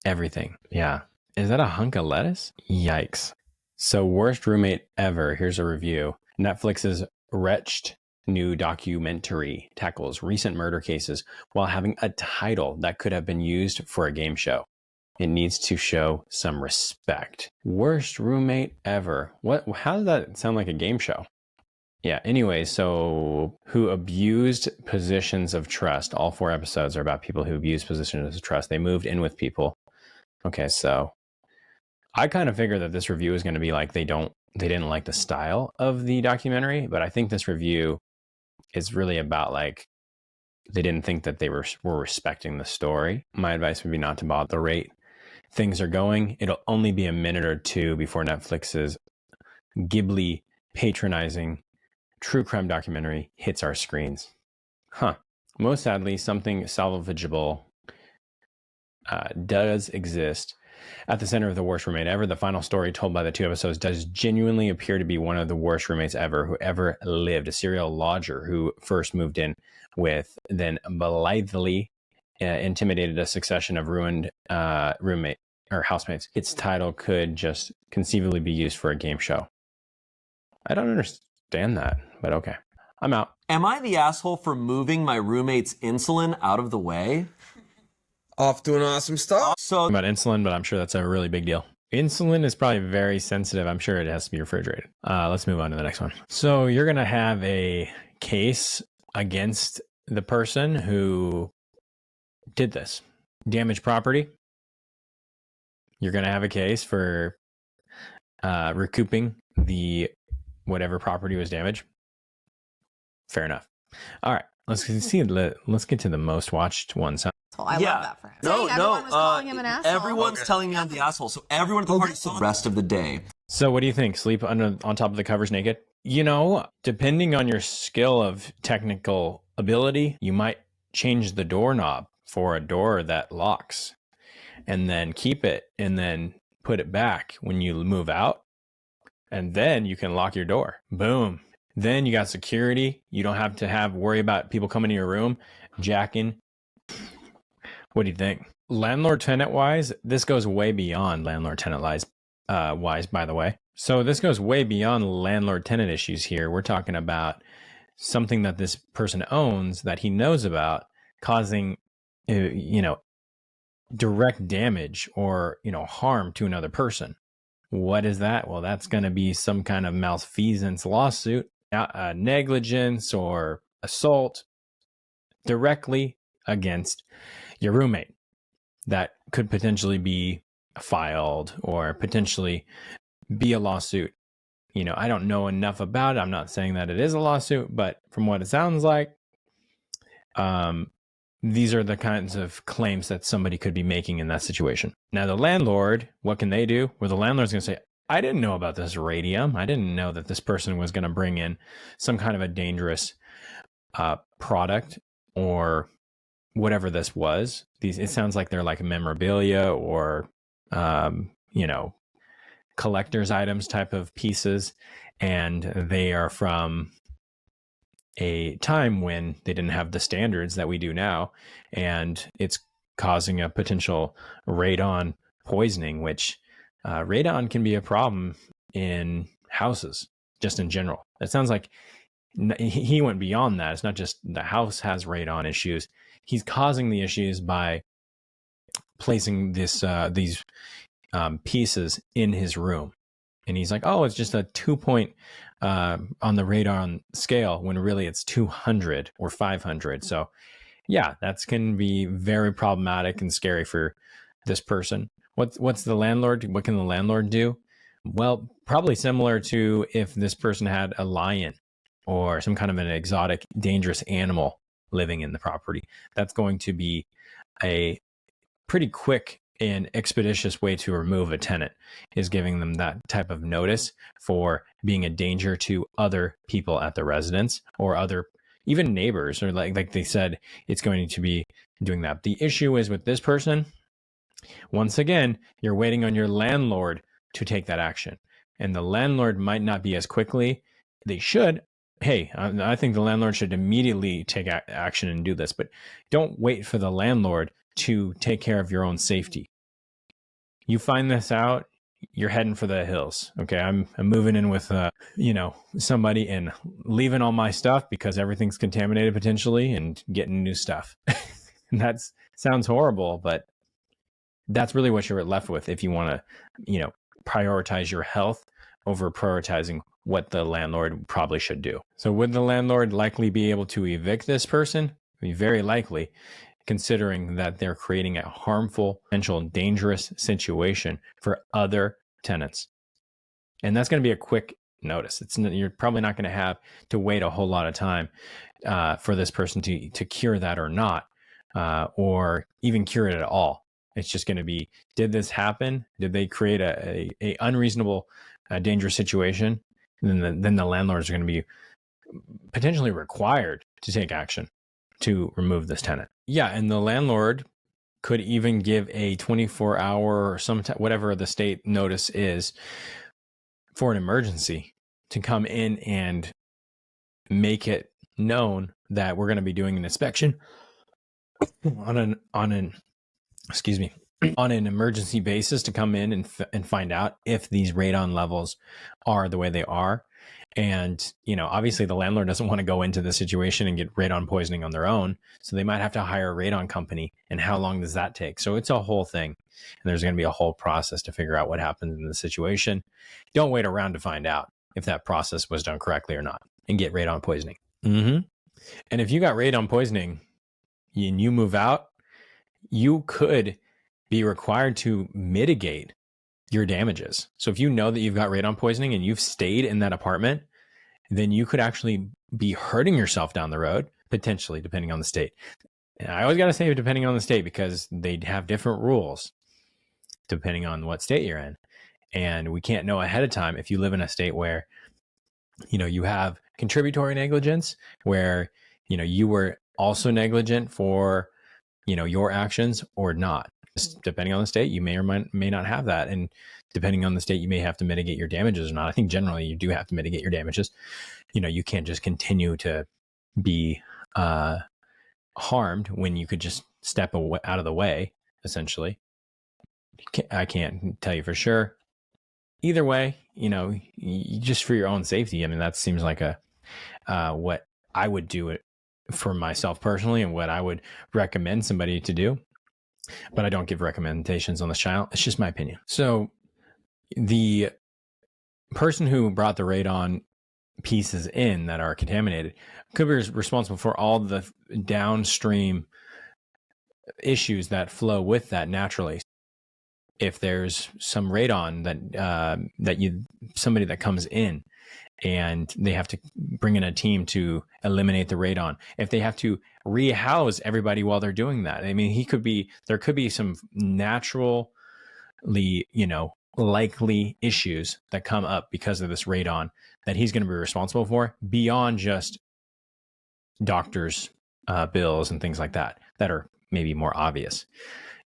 everything? Yeah. Is that a hunk of lettuce? Yikes. So worst roommate ever. Here's a review. Netflix's Wretched new documentary tackles recent murder cases while having a title that could have been used for a game show. It needs to show some respect. Worst roommate ever. What? How does that sound like a game show? Yeah, anyway, so who abused positions of trust. All 4 episodes are about people who abused positions of trust. They moved in with people. Okay, so I kind of figured that this review is going to be like they didn't like the style of the documentary, but I think this review is really about like they didn't think that they were respecting the story. My advice would be not to bother. The rate things are going, it'll only be a minute or 2 before Netflix's Ghibli patronizing true crime documentary hits our screens. Most sadly, something salvageable does exist at the center of the worst roommate ever. The final story told by the 2 episodes does genuinely appear to be one of the worst roommates ever who ever lived. A serial lodger who first moved in with, then blithely intimidated a succession of ruined roommate or housemates. Its title could just conceivably be used for a game show. I don't understand that, but okay. I'm out.
Am I the asshole for moving my roommate's insulin out of the way?
Off doing awesome stuff.
So
about insulin, but I'm sure that's a really big deal. Insulin is probably very sensitive. I'm sure it has to be refrigerated. Let's move on to the next one. So you're going to have a case against the person who did this. Damaged property. You're going to have a case for recouping the whatever property was damaged. Fair enough. All right. Let's get to the most watched ones.
I love that for him.
No,
everyone was calling him an asshole.
Everyone's telling me I'm the asshole. So everyone at the party saw the rest of the day.
So what do you think? Sleep on top of the covers naked? You know, depending on your skill of technical ability, you might change the doorknob for a door that locks and then keep it and then put it back when you move out. And then you can lock your door. Boom. Then you got security. You don't have to worry about people coming to your room, jacking. What do you think? Landlord-tenant wise, this goes way beyond landlord-tenant wise, by the way. So this goes way beyond landlord-tenant issues here. We're talking about something that this person owns that he knows about causing, direct damage or, harm to another person. What is that? Well, that's going to be some kind of malfeasance lawsuit, negligence or assault directly against your roommate that could potentially be filed or potentially be a lawsuit. I don't know enough about it. I'm not saying that it is a lawsuit, but from what it sounds like, these are the kinds of claims that somebody could be making in that situation. Now, the landlord, what can they do? Well, the landlord's going to say, I didn't know about this radium. I didn't know that this person was going to bring in some kind of a dangerous product or whatever this was. It sounds like they're like memorabilia or, collector's items type of pieces. And they are from a time when they didn't have the standards that we do now. And it's causing a potential radon poisoning, which radon can be a problem in houses, just in general. It sounds like he went beyond that. It's not just the house has radon issues. He's causing the issues by placing these pieces in his room. And he's like, oh, it's just a 2-point on the radon scale, when really it's 200 or 500. So yeah, that can be very problematic and scary for this person. What's the landlord? What can the landlord do? Well, probably similar to if this person had a lion or some kind of an exotic, dangerous animal living in the property. That's going to be a pretty quick and expeditious way to remove a tenant, is giving them that type of notice for being a danger to other people at the residence, or other, even neighbors, or like they said, it's going to be doing that. The issue is with this person, once again, you're waiting on your landlord to take that action. And the landlord might not be as quickly. They should. Hey, I think the landlord should immediately take action and do this, but don't wait for the landlord to take care of your own safety. You find this out, you're heading for the hills. Okay, I'm moving in with somebody and leaving all my stuff because everything's contaminated potentially, and getting new stuff. And that sounds horrible, but that's really what you're left with if you want to, prioritize your health over prioritizing what the landlord probably should do. So would the landlord likely be able to evict this person? I mean, very likely, considering that they're creating a harmful, potential, dangerous situation for other tenants. And that's going to be a quick notice. You're probably not going to have to wait a whole lot of time for this person to cure that or not, or even cure it at all. It's just going to be, did this happen? Did they create a unreasonable, dangerous situation? And then the landlords are going to be potentially required to take action to remove this tenant. Yeah, and the landlord could even give a 24-hour or whatever the state notice is for an emergency to come in and make it known that we're going to be doing an inspection on an emergency basis, to come in and find out if these radon levels are the way they are. And, obviously the landlord doesn't want to go into the situation and get radon poisoning on their own. So they might have to hire a radon company. And how long does that take? So it's a whole thing. And there's going to be a whole process to figure out what happens in the situation. Don't wait around to find out if that process was done correctly or not, and get radon poisoning. And if you got radon poisoning and you move out, you could be required to mitigate your damages. So if you know that you've got radon poisoning and you've stayed in that apartment, then you could actually be hurting yourself down the road, potentially, depending on the state. And I always got to say depending on the state, because they have different rules depending on what state you're in. And we can't know ahead of time if you live in a state where, you have contributory negligence, where, you were also negligent for, your actions or not. Depending on the state, you may or may not have that. And depending on the state, you may have to mitigate your damages or not. I think generally you do have to mitigate your damages. You can't just continue to be harmed when you could just step out of the way, essentially. I can't tell you for sure. Either way, just for your own safety. I mean, that seems like what I would do it for myself personally, and what I would recommend somebody to do. But I don't give recommendations on this channel. It's just my opinion. So the person who brought the radon pieces in that are contaminated could be responsible for all the downstream issues that flow with that naturally. If there's some radon somebody that comes in and they have to bring in a team to eliminate the radon, if they have to rehouse everybody while they're doing that, I mean, there could be some naturally, likely issues that come up because of this radon that he's going to be responsible for, beyond just doctors' bills and things like that are maybe more obvious.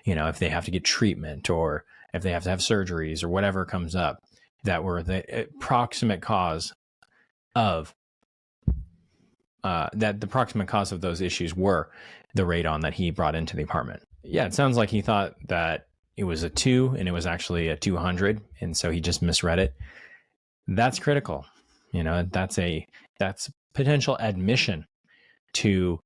If they have to get treatment, or if they have to have surgeries, or whatever comes up, that were the proximate cause of the proximate cause of those issues were the radon that he brought into the apartment. Yeah, it sounds like he thought that it was a 2 and it was actually a 200. And so he just misread it. That's critical. You know, that's potential admission to,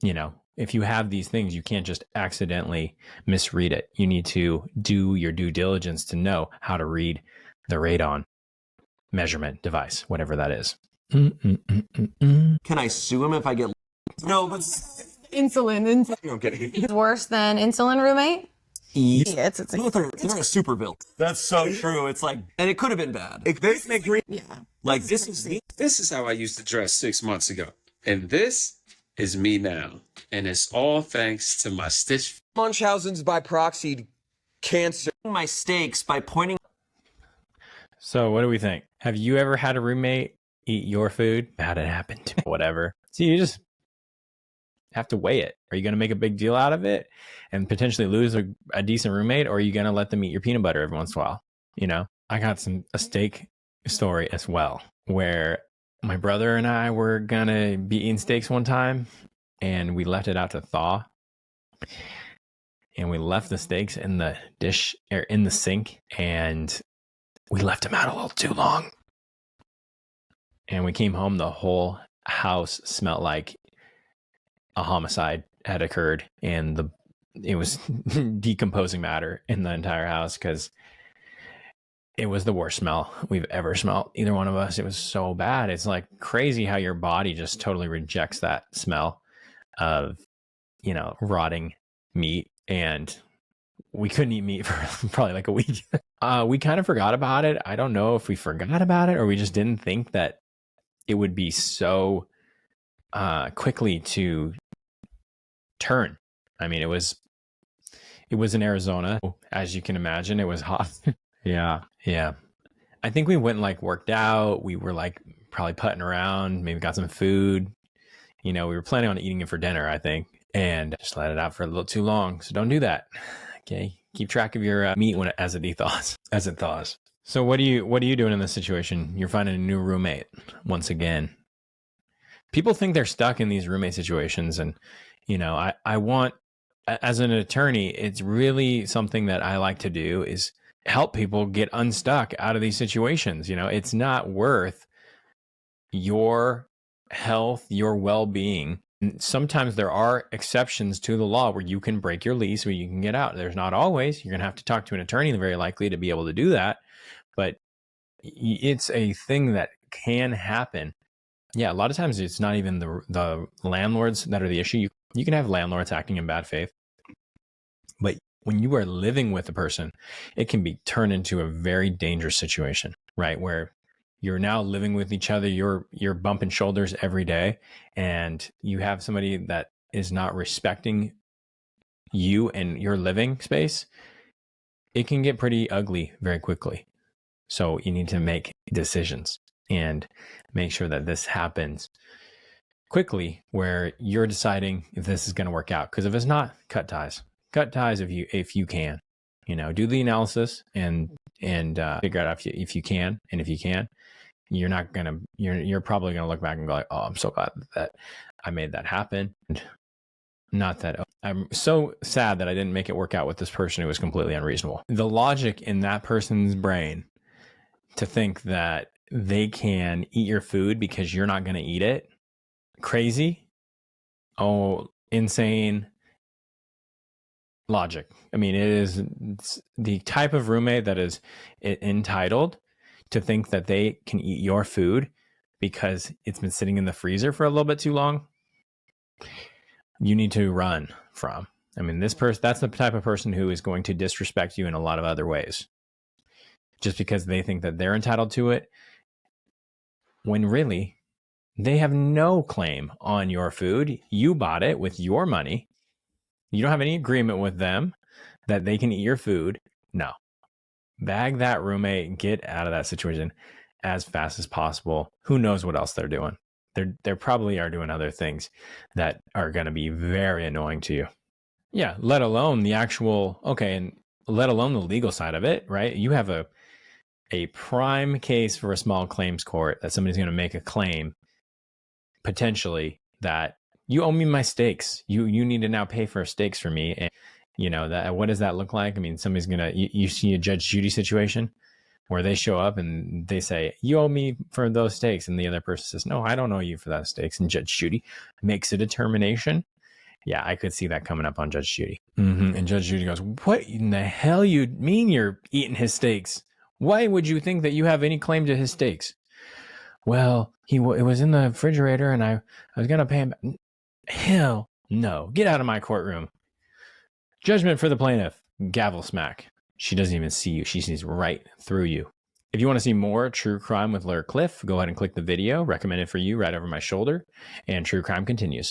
you know, if you have these things, you can't just accidentally misread it. You need to do your due diligence to know how to read the radon measurement device, whatever that is.
Can I sue him if I get... No, but...
Insulin.
No, I'm kidding.
It's worse than insulin roommate?
Yeah, it's they're a super villain. That's so true. It's like, and it could have been bad.
Yeah.
Like, this is
how I used to dress 6 months ago. And this is me now. And it's all thanks to my Stitch.
Munchausen's by proxy cancer.
My stakes by pointing.
So what do we think? Have you ever had a roommate eat your food? Had it happen to me? Whatever. So you just have to weigh it. Are you going to make a big deal out of it and potentially lose a decent roommate? Or are you going to let them eat your peanut butter every once in a while? You know, I got a steak story as well, where my brother and I were going to be eating steaks one time and we left it out to thaw. And we left the steaks in the dish or in the sink, and we left them out a little too long. And we came home, the whole house smelled like a homicide had occurred, and it was decomposing matter in the entire house because it was the worst smell we've ever smelled, either one of us. It was so bad. It's like crazy how your body just totally rejects that smell of, you know, rotting meat. And we couldn't eat meat for probably like a week. We kind of forgot about it. I don't know if we forgot about it or we just didn't think that it would be so quickly to turn. I mean, it was in Arizona, as you can imagine. It was hot. Yeah. I think we went and like worked out. We were like probably putting around, maybe got some food. You know, we were planning on eating it for dinner, I think, and just let it out for a little too long. So don't do that. Okay. Keep track of your meat as it thaws. So what are you doing in this situation? You're finding a new roommate once again. People think they're stuck in these roommate situations, and you know, I want, as an attorney, it's really something that I like to do is help people get unstuck out of these situations. You know, it's not worth your health, your well-being. Sometimes there are exceptions to the law where you can break your lease, where you can get out. There's not always. You're going to have to talk to an attorney, very likely, to be able to do that. But it's a thing that can happen. Yeah, a lot of times it's not even the landlords that are the issue. You can have landlords acting in bad faith. But when you are living with a person, it can be turned into a very dangerous situation, right? Where you're now living with each other, you're bumping shoulders every day, and you have somebody that is not respecting you and your living space. It can get pretty ugly very quickly. So you need to make decisions and make sure that this happens quickly, where you're deciding if this is going to work out. Because if it's not, cut ties if you can, you know, do the analysis and figure out if you can, and if you can, you're probably going to look back and go like, oh, I'm so glad that I made that happen. And not that I'm so sad that I didn't make it work out with this person who was completely unreasonable. The logic in that person's brain to think that they can eat your food because you're not going to eat it. Crazy. Oh, insane logic. I mean, it's the type of roommate that is entitled to think that they can eat your food because it's been sitting in the freezer for a little bit too long. You need to run from. I mean, that's the type of person who is going to disrespect you in a lot of other ways, just because they think that they're entitled to it, when really they have no claim on your food. You bought it with your money. You don't have any agreement with them that they can eat your food. No. Bag that roommate, get out of that situation as fast as possible. Who knows what else they're doing? They probably are doing other things that are going to be very annoying to you. Yeah, let alone the and let alone the legal side of it, right? You have a prime case for a small claims court that somebody's going to make a claim potentially that you owe me my steaks. You need to now pay for steaks for me. That what does that look like? I mean, somebody's gonna you see a Judge Judy situation where they show up and they say, you owe me for those steaks, and the other person says, no, I don't owe you for that steaks, and Judge Judy makes a determination. Yeah, I could see that coming up on Judge Judy. And Judge Judy goes, what in the hell you mean you're eating his steaks? Why would you think that you have any claim to his steaks? Well, it was in the refrigerator and I was going to pay him. Hell no. Get out of my courtroom. Judgment for the plaintiff. Gavel smack. She doesn't even see you. She sees right through you. If you want to see more True Crime with Laird Cliff, go ahead and click the video recommended for you right over my shoulder. And True Crime continues.